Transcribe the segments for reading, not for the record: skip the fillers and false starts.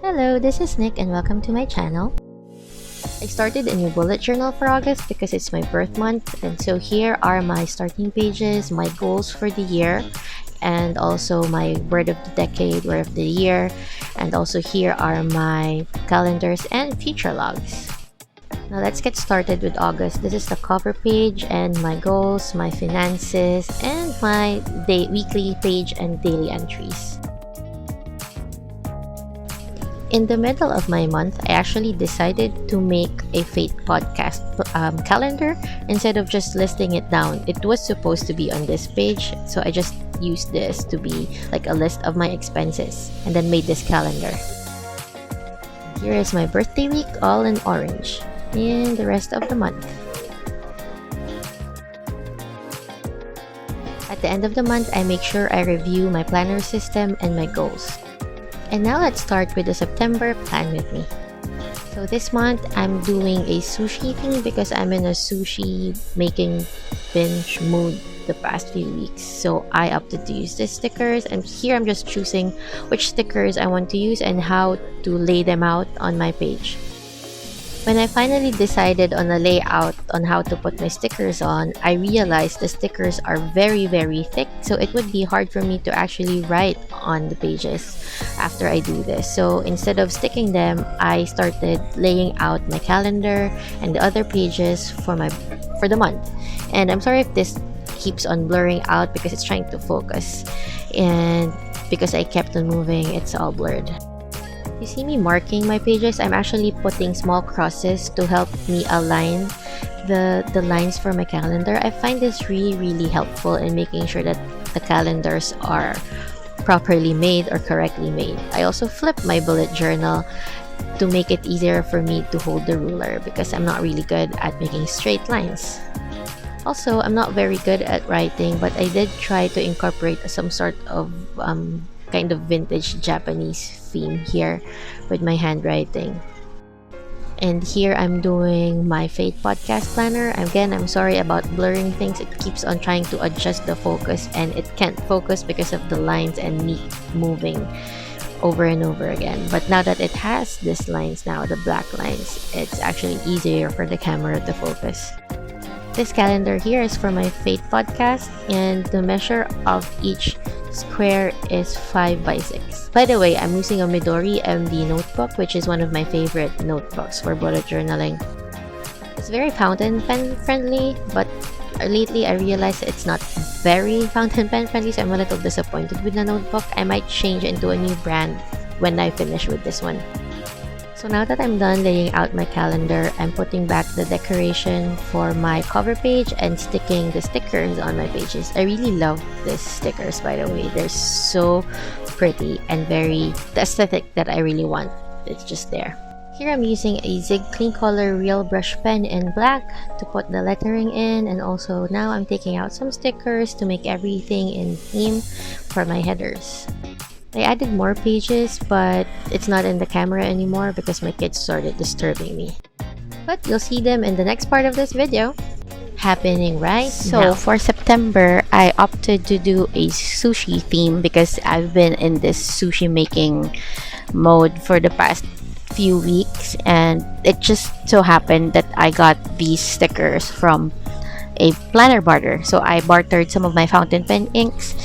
Hello, this is Nick and welcome to my channel. I started a new bullet journal for August because it's my birth month, and so here are my starting pages, my goals for the year, and also my word of the decade, word of the year, and also here are my calendars and future logs. Now let's get started with August. This is the cover page and my goals, my finances, and my weekly page and daily entries. In the middle of my month, I actually decided to make a Fate podcast calendar instead of just listing it down. It was supposed to be on this page, so I just used this to be like a list of my expenses and then made this calendar. Here is my birthday week, all in orange, and the rest of the month. At the end of the month, I make sure I review my planner system and my goals. And now let's start with the September plan with me. So this month, I'm doing a sushi thing because I'm in a sushi making binge mood the past few weeks. So I opted to use these stickers, and here I'm just choosing which stickers I want to use and how to lay them out on my page. When I finally decided on a layout on how to put my stickers on, I realized the stickers are very thick, so it would be hard for me to actually write on the pages after I do this. So instead of sticking them, I started laying out my calendar and the other pages for the month. And I'm sorry if this keeps on blurring out because it's trying to focus, and because I kept on moving, it's all blurred. You see me marking my pages, I'm actually putting small crosses to help me align the lines for my calendar. I find this really helpful in making sure that the calendars are properly made or correctly made. I also flip my bullet journal to make it easier for me to hold the ruler because I'm not really good at making straight lines. Also, I'm not very good at writing, but I did try to incorporate some sort of kind of vintage Japanese theme here with my handwriting. And here I'm doing my Fate podcast planner. Again, I'm sorry about blurring things. It keeps on trying to adjust the focus and it can't focus because of the lines and me moving over and over again. But now that it has these lines now, the black lines, it's actually easier for the camera to focus. This calendar here is for my Fate podcast, and the measure of each square is 5 by 6. By the way, I'm using a Midori MD notebook, which is one of my favorite notebooks for bullet journaling. It's very fountain pen friendly, but lately I realized it's not very fountain pen friendly, so I'm a little disappointed with the notebook. I might change into a new brand when I finish with this one. So now that I'm done laying out my calendar, I'm putting back the decoration for my cover page and sticking the stickers on my pages. I really love these stickers, by the way. They're so pretty and the aesthetic that I really want. It's just there. Here I'm using a Zig Clean Color Real Brush Pen in black to put the lettering in, and also now I'm taking out some stickers to make everything in theme for my headers. I added more pages, but it's not in the camera anymore because my kids started disturbing me. But you'll see them in the next part of this video, happening right now. So for September, I opted to do a sushi theme because I've been in this sushi making mode for the past few weeks, and it just so happened that I got these stickers from a planner barter. So I bartered some of my fountain pen inks,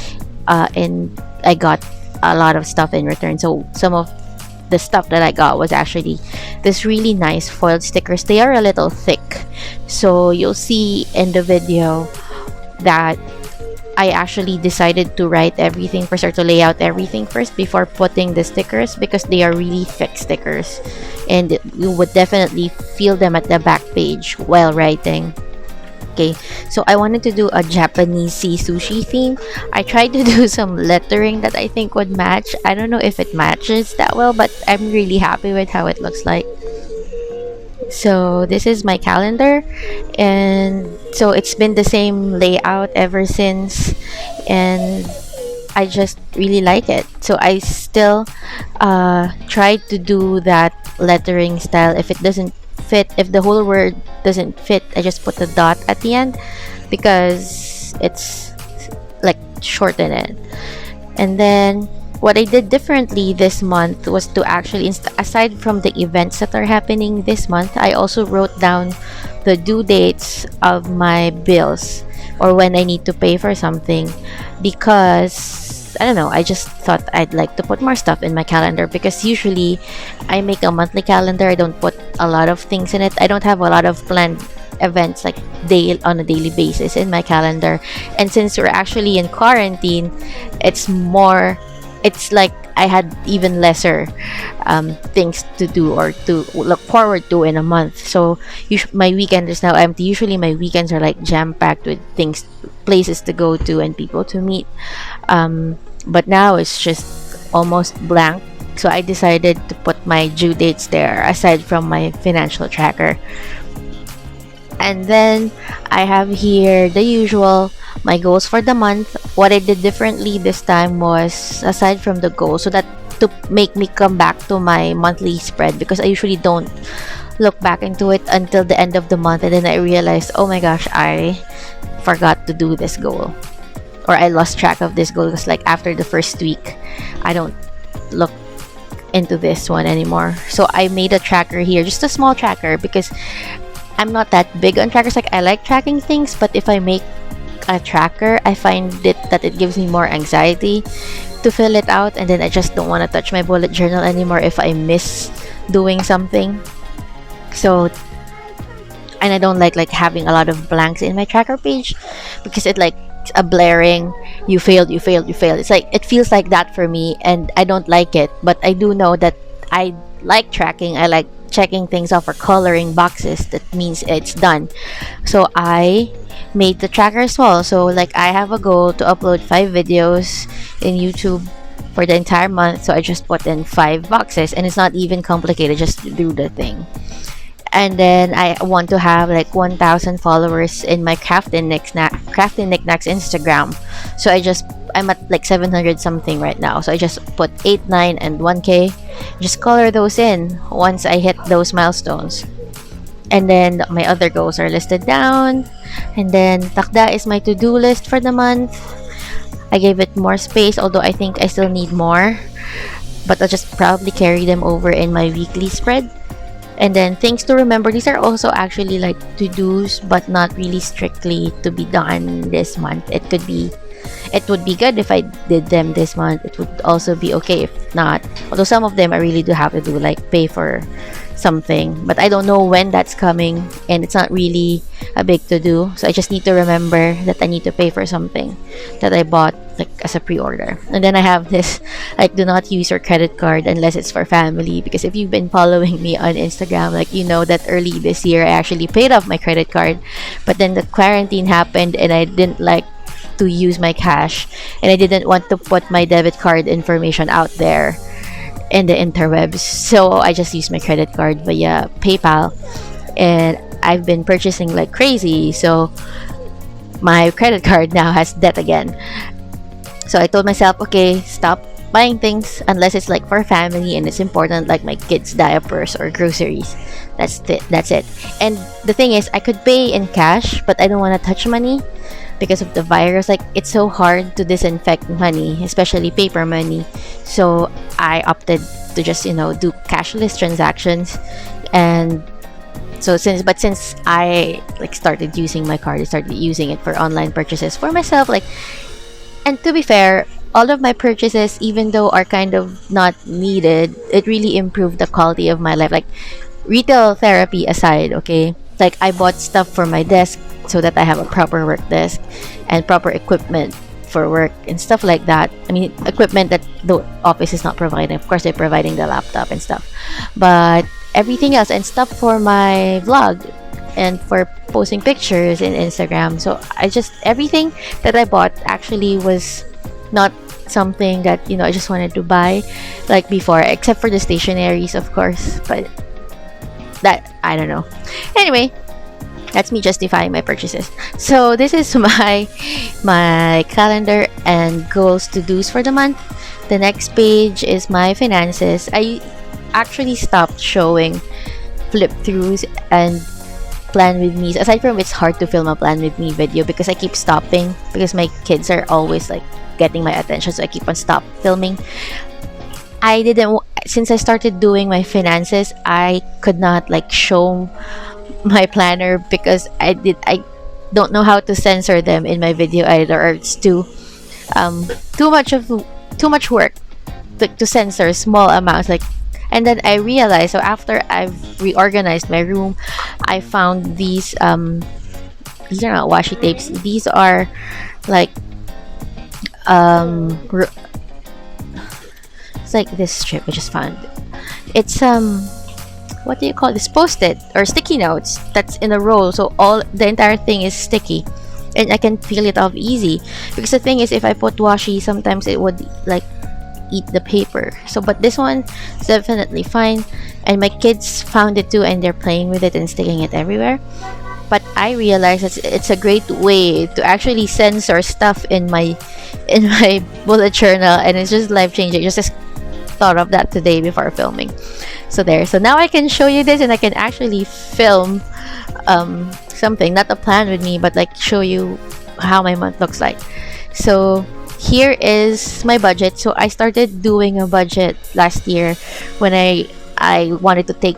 and I got a lot of stuff in return. So some of the stuff that I got was actually this really nice foiled stickers. They are a little thick, so you'll see in the video that I actually decided to write everything first, or to lay out everything first before putting the stickers, because they are really thick stickers and you would definitely feel them at the back page while writing. Okay, so I wanted to do a Japanese sea sushi theme. I tried to do some lettering that I think would match. I don't know if it matches that well, but I'm really happy with how it looks like. So this is my calendar, and so it's been the same layout ever since, and I just really like it. So I still tried to do that lettering style. If it doesn't fit, if the whole word doesn't fit, I just put a dot at the end because it's like shorten it. And then What I did differently this month was to actually, aside from the events that are happening this month, I also wrote down the due dates of my bills or when I need to pay for something, because I don't know, I just thought I'd like to put more stuff in my calendar, because usually I make a monthly calendar. I don't put a lot of things in it. I don't have a lot of planned events like on a daily basis in my calendar. And since we're actually in quarantine, it's more, it's like I had even lesser things to do or to look forward to in a month. So my weekend is now empty. Usually my weekends are like jam packed with things, places to go to, and people to meet. But now it's just almost blank. So I decided to put my due dates there aside from my financial tracker. And then I have here the usual, my goals for the month. What I did differently this time was, aside from the goal, so that to make me come back to my monthly spread, because I usually don't look back into it until the end of the month, and then I realized, oh my gosh, I forgot to do this goal, or I lost track of this goal, because like after the first week I don't look into this one anymore. So I made a tracker here, just a small tracker, because I'm not that big on trackers. Like, I like tracking things, but if I make a tracker, I find that it gives me more anxiety to fill it out, and then I just don't want to touch my bullet journal anymore if I miss doing something. So, and I don't like having a lot of blanks in my tracker page, because it like a blaring, you failed, you failed, you failed. It's like, it feels like that for me, and I don't like it. But I do know that I like tracking. I like checking things off or coloring boxes. That means it's done. So I made the tracker as well. So like, I have a goal to upload 5 videos in YouTube for the entire month. So I just put in 5 boxes, and it's not even complicated, just do the thing. And then I want to have like 1,000 followers in my crafting knickknacks Instagram. So I'm at like 700 something right now. So I just put 8, 9, and 1K. Just color those in once I hit those milestones. And then my other goals are listed down. And then takda is my to-do list for the month. I gave it more space, although I think I still need more. But I'll just probably carry them over in my weekly spread. And then things to remember. These are also actually like to-dos, but not really strictly to be done this month. It would be good if I did them this month. It would also be okay if not. Although some of them I really do have to do, like pay for something. But I don't know when that's coming, and it's not really a big to-do. So I just need to remember that I need to pay for something that I bought like as a pre-order. And then I have this, like, do not use your credit card unless it's for family, because if you've been following me on Instagram, like, you know that early this year I actually paid off my credit card, but then the quarantine happened and I didn't like to use my cash, and I didn't want to put my debit card information out there in the interwebs. So I just used my credit card via PayPal, and I've been purchasing like crazy. So my credit card now has debt again. So I told myself, okay, stop buying things unless it's like for family and it's important, like my kids' diapers or groceries. That's it. And the thing is, I could pay in cash, but I don't want to touch money because of the virus. Like, it's so hard to disinfect money, especially paper money. So I opted to just, do cashless transactions. And so since I like started using my card, I started using it for online purchases for myself. Like, and to be fair, all of my purchases, even though are kind of not needed, it really improved the quality of my life. Like, retail therapy aside, okay? Like, I bought stuff for my desk so that I have a proper work desk and proper equipment for work and stuff like that. I mean, equipment that the office is not providing. Of course, they're providing the laptop and stuff. But everything else, and stuff for my vlog and for posting pictures in Instagram. So everything that I bought actually was not something that, I just wanted to buy like before, except for the stationaries, of course. But that, I don't know. Anyway, that's me justifying my purchases. So this is my calendar and goals to do's for the month. The next page is my finances. I actually stopped showing flip throughs and plan with me, aside from it's hard to film a plan with me video because I keep stopping because my kids are always like getting my attention, so I keep on stop filming. I didn't since I started doing my finances, I could not like show my planner because I don't know how to censor them in my video editor, or it's too much of too much work to censor small amounts, like. And then I realized, so after I've reorganized my room, I found these are not washi tapes, these are like it's like this strip I just found. It's what do you call this, post-it or sticky notes that's in a roll, so all the entire thing is sticky and I can peel it off easy, because the thing is, if I put washi, sometimes it would like eat the paper. So but this one is definitely fine, and my kids found it too and they're playing with it and sticking it everywhere. But I realized it's a great way to actually censor stuff in my bullet journal, and it's just life-changing. Just thought of that today before filming. So there, so now I can show you this and I can actually film something, not a plan with me, but like show you how my month looks like. So here is my budget. So I started doing a budget last year when I wanted to take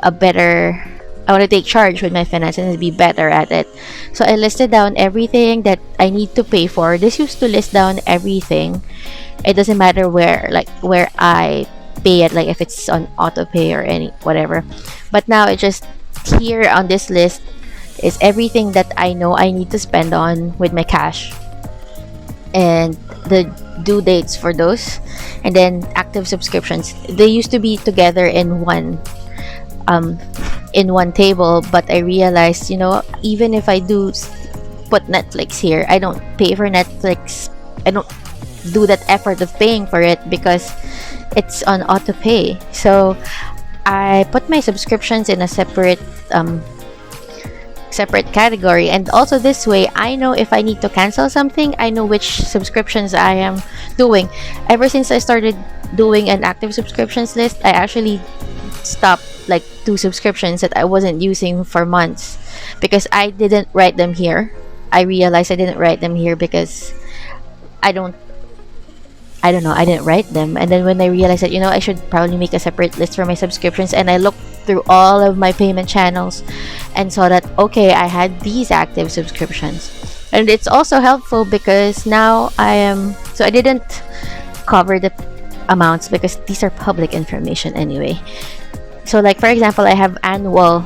I want to take charge with my finances and be better at it. So I listed down everything that I need to pay for. This used to list down everything. It doesn't matter where I pay it, like if it's on auto pay or any whatever. But now it just, here on this list is everything that I know I need to spend on with my cash, and the due dates for those, and then active subscriptions. They used to be together in one table, but I realized, even if I do put Netflix here, I don't pay for Netflix. I don't do that effort of paying for it because it's on auto pay. So I put my subscriptions in a separate category, and also this way I know if I need to cancel something, I know which subscriptions I am doing. Ever since I started doing an active subscriptions list, I actually stopped like 2 subscriptions that I wasn't using for months because I didn't write them here. I realized I didn't write them here because I don't know, I didn't write them. And then when I realized that, I should probably make a separate list for my subscriptions, and I looked through all of my payment channels and saw that, okay, I had these active subscriptions. And it's also helpful because now I didn't cover the amounts because these are public information anyway. So like, for example, I have annual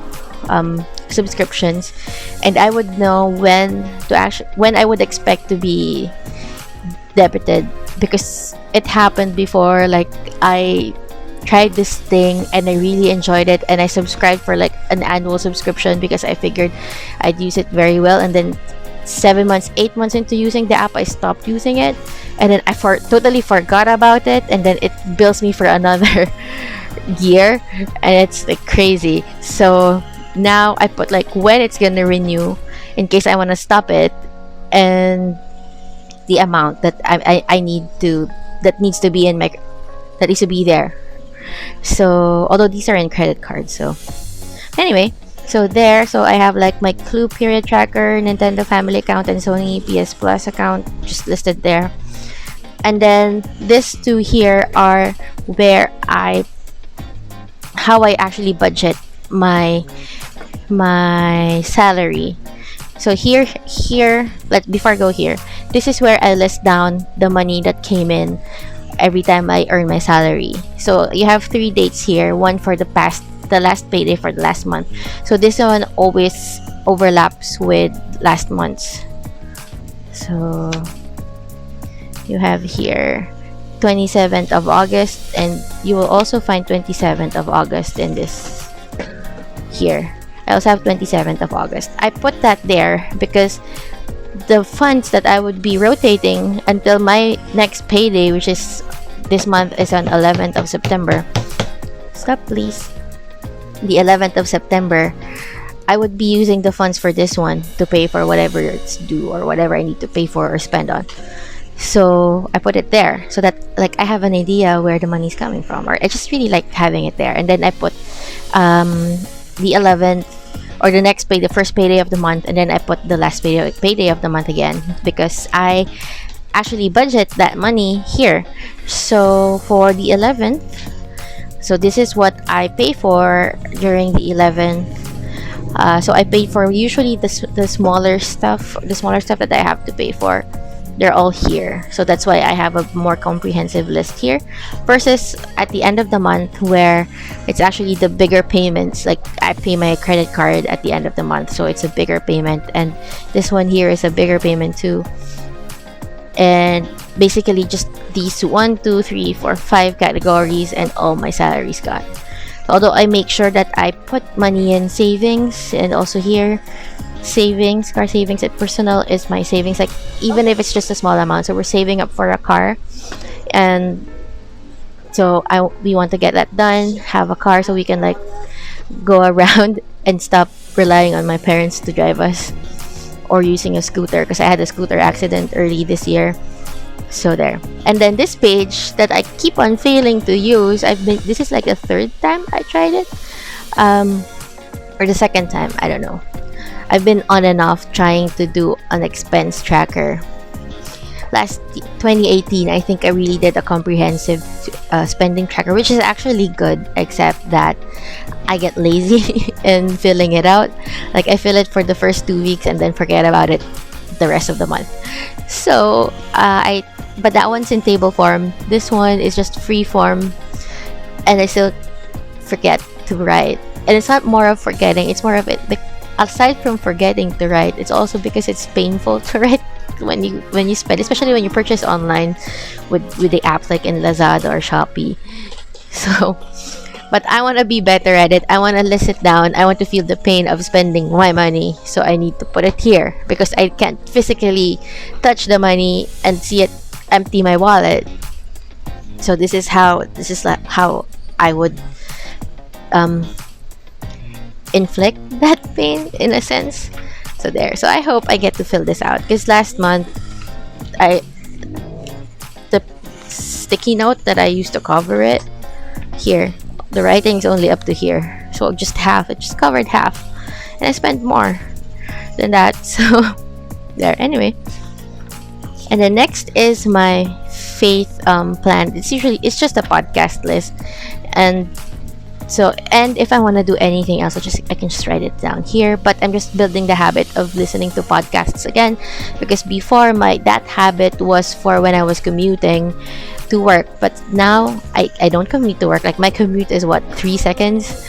subscriptions, and I would know when I would expect to be debited, because it happened before. Like, I tried this thing and I really enjoyed it, and I subscribed for like an annual subscription because I figured I'd use it very well, and then 8 months into using the app, I stopped using it, and then I totally forgot about it, and then it bills me for another year, and it's like crazy. So now I put like when it's gonna renew in case I want to stop it, and the amount that I need to, that needs to be there. So although these are in credit cards, so anyway, so I have like my Clue period tracker, Nintendo family account, and Sony PS Plus account just listed there. And then these 2 here are where how I actually budget my salary. So here, before I go here, this is where I list down the money that came in every time I earn my salary. So you have 3 dates here, one for the last payday for the last month. So this one always overlaps with last month's. So you have here 27th of August, and you will also find 27th of August in this here. I also have 27th of August. I put that there because the funds that I would be rotating until my next payday, which is this month, is on 11th of September. Stop, please. The 11th of September, I would be using the funds for this one to pay for whatever it's due or whatever I need to pay for or spend on. So I put it there so that like I have an idea where the money's coming from, or I just really like having it there. And then I put the 11th or the next pay, the first payday of the month, and then I put the last payday of the month again, because I actually budget that money here. So for the 11th, so this is what I pay for during the 11th. So I pay for usually the smaller stuff, that I have to pay for. They're all here, so that's why I have a more comprehensive list here, versus at the end of the month where it's actually the bigger payments. Like I pay my credit card at the end of the month, so it's a bigger payment, and this one here is a bigger payment too. And basically just these 1, 2, 3, 4, 5 categories, and all my salaries gone. Although I make sure that I put money in savings, and also here savings, car savings, and personal is my savings, like even if it's just a small amount. So we're saving up for a car, and so we want to get that done, have a car so we can like go around and stop relying on my parents to drive us, or using a scooter, because I had a scooter accident early this year. So there. And then this page that I keep on failing to use, this is like the third time I tried it, or the second time, I don't know. I've been on and off trying to do an expense tracker. Last 2018, I think I really did a comprehensive spending tracker, which is actually good, except that I get lazy in filling it out. Like I fill it for the first 2 weeks and then forget about it the rest of the month. So but that one's in table form. This one is just free form, and I still forget to write. And it's not more of forgetting, it's more of it. Aside from forgetting to write, it's also because it's painful to write when you spend, especially when you purchase online with the apps like in Lazada or Shopee. So, but I want to be better at it. I want to list it down. I want to feel the pain of spending my money. So I need to put it here, because I can't physically touch the money and see it empty my wallet. So this is how I would inflict that pain, in a sense. So there. So I hope I get to fill this out, because last month the sticky note that I used to cover it here, the writing's only up to here, so just half. It just covered half, and I spent more than that. So there. Anyway, and then next is my faith plan. It's just a podcast list, and if I want to do anything else, I can just write it down here. But I'm just building the habit of listening to podcasts again, because before that habit was for when I was commuting to work. But now I don't commute to work. Like my commute is 3 seconds,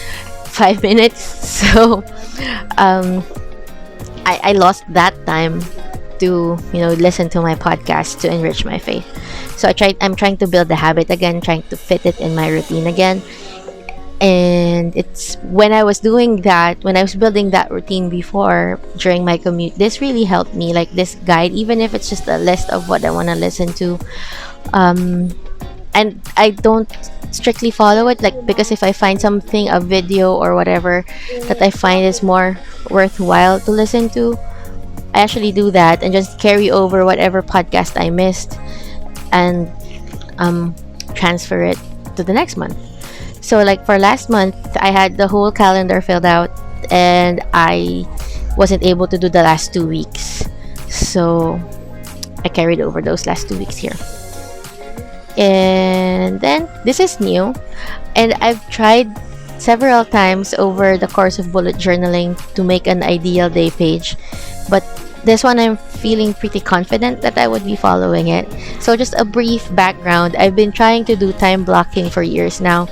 5 minutes. So I lost that time to listen to my podcast to enrich my faith. So I'm trying to build the habit again, trying to fit it in my routine again. And it's when I was building that routine before, during my commute, this really helped me, like this guide, even if it's just a list of what I want to listen to. And I don't strictly follow it, like, because if I find something, a video or whatever, that I find is more worthwhile to listen to, I actually do that and just carry over whatever podcast I missed and transfer it to the next month. So like for last month, I had the whole calendar filled out, and I wasn't able to do the last 2 weeks. So I carried over those last 2 weeks here. And then this is new, and I've tried several times over the course of bullet journaling to make an ideal day page, but this one I'm feeling pretty confident that I would be following it. So just a brief background, I've been trying to do time blocking for years now,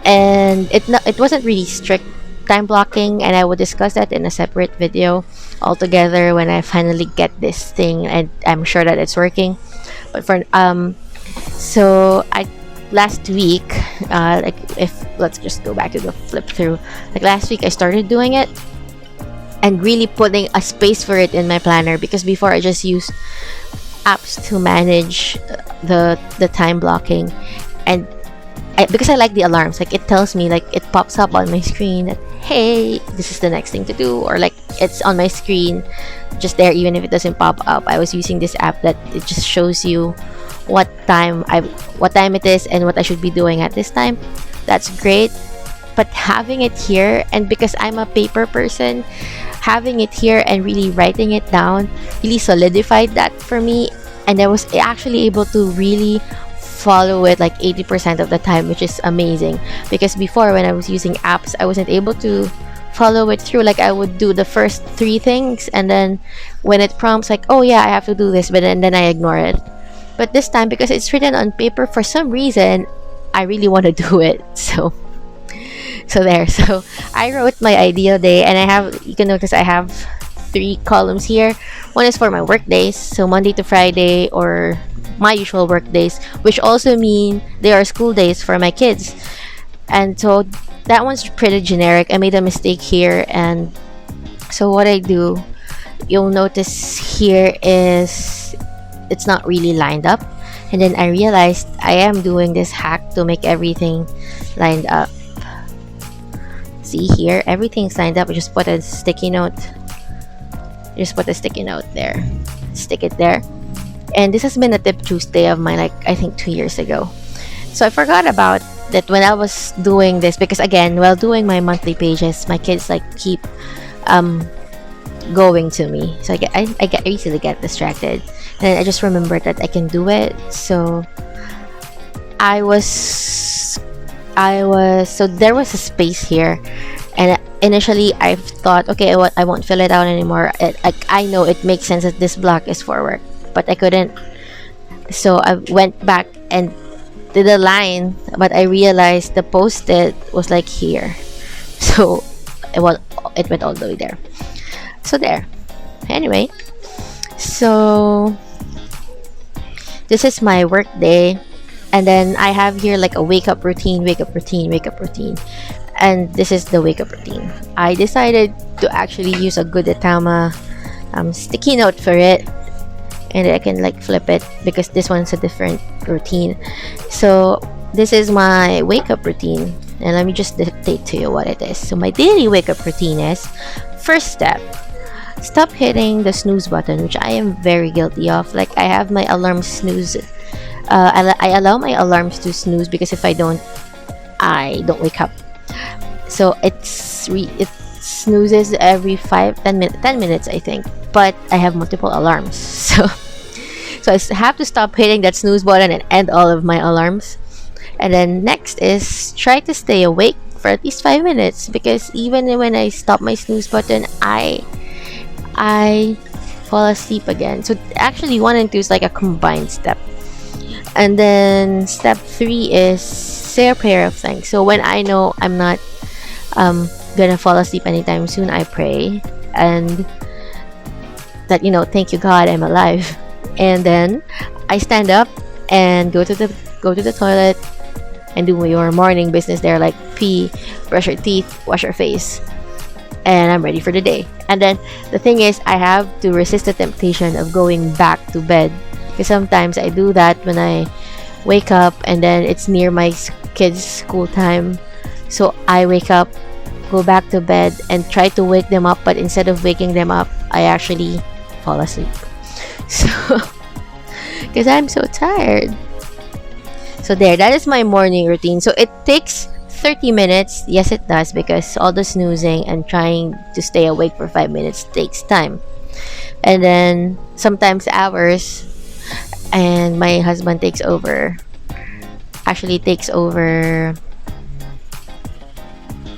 and it wasn't really strict time blocking, and I would discuss that in a separate video altogether when I finally get this thing, and I'm sure that it's working. But for so I last week, let's just go back to the flip through. Like last week I started doing it and really putting a space for it in my planner, because before I just used apps to manage the time blocking, and because I like the alarms, like it tells me, like it pops up on my screen that hey, this is the next thing to do, or like it's on my screen just there even if it doesn't pop up. I was using this app that it just shows you what time it is and what I should be doing at this time. That's great. but having it here, and because I'm a paper person, having it here and really writing it down really solidified that for me. And I was actually able to really follow it like 80% of the time, which is amazing. Because before, when I was using apps, I wasn't able to follow it through. Like, I would do the first three things, and then when it prompts like, oh yeah, I have to do this, but then I ignore it. But this time, because it's written on paper, for some reason I really want to do it. So there. So I wrote my ideal day, and I have, you can notice I have three columns here. One is for my work days, so Monday to Friday, or my usual work days, which also mean they are school days for my kids. And so that one's pretty generic. I made a mistake here, and so what I do, you'll notice here, is it's not really lined up. And then I realized I am doing this hack to make everything lined up. See here, everything's lined up. I just put a sticky note. Just put a sticky note there. Stick it there. And this has been a tip Tuesday of mine, like I think 2 years ago. So I forgot about that when I was doing this, because again, while doing my monthly pages, my kids like keep going to me. So I easily get distracted. And I just remembered that I can do it. So so there was a space here, and initially I thought, okay, I won't fill it out anymore. I know it makes sense that this block is for work, but I couldn't. So I went back and did a line, but I realized the post-it was like here. So it went all the way there. So there. Anyway, so this is my work day. And then I have here like a wake up routine. And this is the wake up routine. I decided to actually use a Gudetama sticky note for it. And I can like flip it because this one's a different routine. So this is my wake up routine. And let me just dictate to you what it is. So my daily wake up routine is, first step, stop hitting the snooze button, which I am very guilty of. Like, I have my alarm snooze. I allow my alarms to snooze, because if I don't wake up. So it snoozes every 10 minutes, I think. But I have multiple alarms, so I have to stop hitting that snooze button and end all of my alarms. And then next is try to stay awake for at least 5 minutes, because even when I stop my snooze button, I fall asleep again. So actually 1 and 2 is like a combined step. And then step 3 is say a prayer of thanks. So when I know I'm not gonna fall asleep anytime soon, I pray, and that, thank you God, I'm alive. And then I stand up and go to the toilet and do your morning business there, like pee, brush your teeth, wash your face, and I'm ready for the day. And then the thing is, I have to resist the temptation of going back to bed, because sometimes I do that when I wake up and then it's near my kids' school time. So I wake up, go back to bed, and try to wake them up, but instead of waking them up, I actually fall asleep. So, because I'm so tired. So there, that is my morning routine. So it takes 30 minutes. Yes, it does, because all the snoozing and trying to stay awake for 5 minutes takes time. And then sometimes hours, and my husband takes over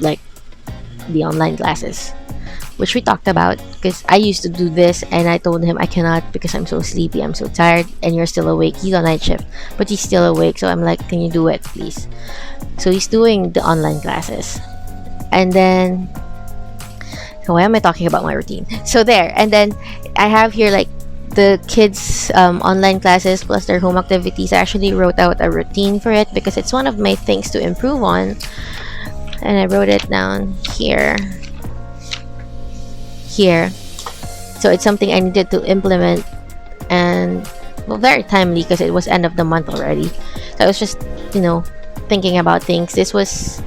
like the online classes, which we talked about, because I used to do this and I told him I cannot because I'm so sleepy, I'm so tired, and you're still awake. He's on night shift, but he's still awake. So I'm like, can you do it, please? So he's doing the online classes. And then, so why am I talking about my routine? So there, and then I have here like the kids' online classes plus their home activities. I actually wrote out a routine for it because it's one of my things to improve on, and I wrote it down here. So it's something I needed to implement, and very timely because it was end of the month already. So I was just thinking about things. This was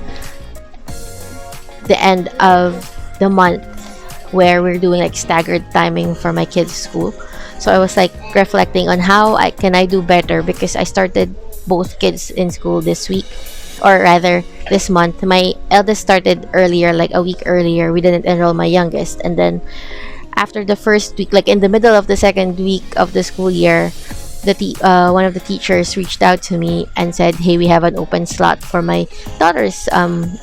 the end of the month where we're doing like staggered timing for my kids' school. So I was like reflecting on how I do better, because I started both kids in school this week, or rather this month. My eldest started earlier, like a week earlier. We didn't enroll my youngest, and then after the first week, like in the middle of the second week of the school year, one of the teachers reached out to me and said, "Hey, we have an open slot for my daughter's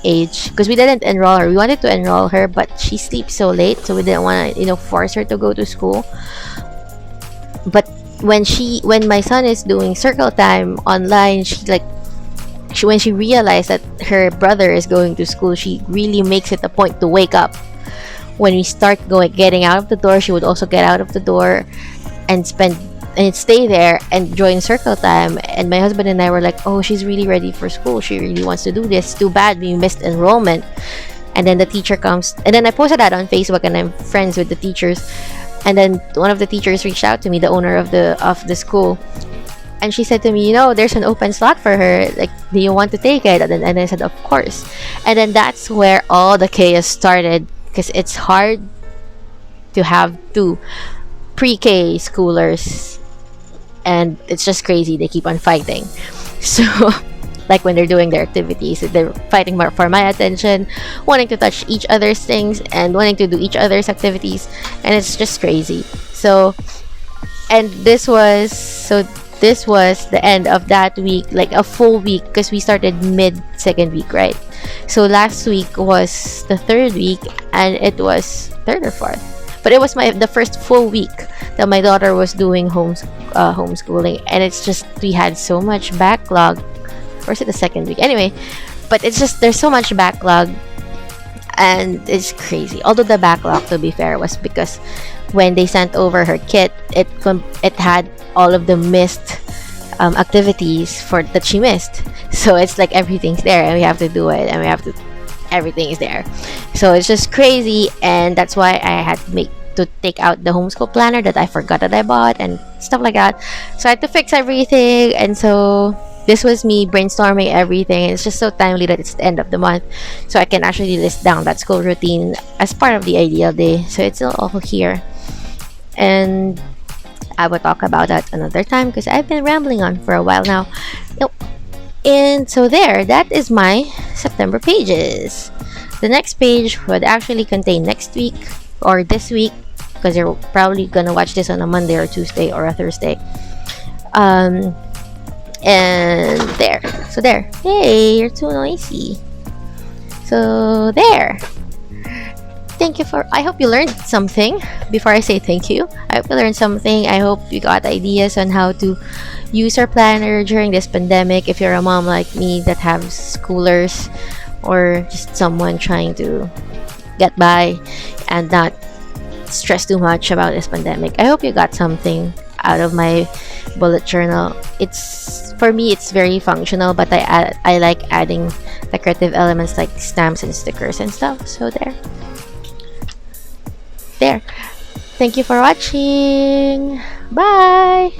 age, because we didn't enroll her. We wanted to enroll her, but she sleeps so late, so we didn't want to, force her to go to school. But when my son is doing circle time online, when she realized that her brother is going to school, she really makes it a point to wake up. When we start getting out of the door, she would also get out of the door and stay there and join circle time. And my husband and I were like, oh, she's really ready for school. She really wants to do this. Too bad we missed enrollment. And then the teacher comes, and then I posted that on Facebook, and I'm friends with the teachers. And then one of the teachers reached out to me, the owner of the school, and she said to me, there's an open slot for her. Like, do you want to take it? And I said, of course. And then that's where all the chaos started, because it's hard to have two pre-K schoolers, and it's just crazy. They keep on fighting. So like when they're doing their activities, they're fighting more for my attention, wanting to touch each other's things and wanting to do each other's activities, and it's just crazy. This was the end of that week, like a full week, because we started mid second week, right? So last week was the third week, and it was third or fourth, but it was the first full week that my daughter was doing homeschooling, and it's just, we had so much backlog. Or is it the second week? Anyway, but it's just, there's so much backlog, and it's crazy. Although the backlog, to be fair, was because when they sent over her kit, it had all of the missed activities that she missed. So it's like everything's there, and we have to do it, and everything is there. So it's just crazy, and that's why I had to take out the homeschool planner that I forgot that I bought and stuff like that. So I had to fix everything, and so this was me brainstorming everything. It's just so timely that it's the end of the month, so I can actually list down that school routine as part of the ideal day. So it's all here, and I will talk about that another time, because I've been rambling on for a while now. And so that is my September pages. The next page would actually contain next week or this week, because you're probably gonna watch this on a Monday or Tuesday or a Thursday. And there. So there. Hey, you're too noisy. So there. Thank you I hope you learned something. Before I say thank you, I hope you learned something. I hope you got ideas on how to use our planner during this pandemic. If you're a mom like me that has schoolers, or just someone trying to get by and not stress too much about this pandemic, I hope you got something out of my bullet journal. For me, it's very functional, but I like adding decorative elements like stamps and stickers and stuff. So there. Thank you for watching. Bye.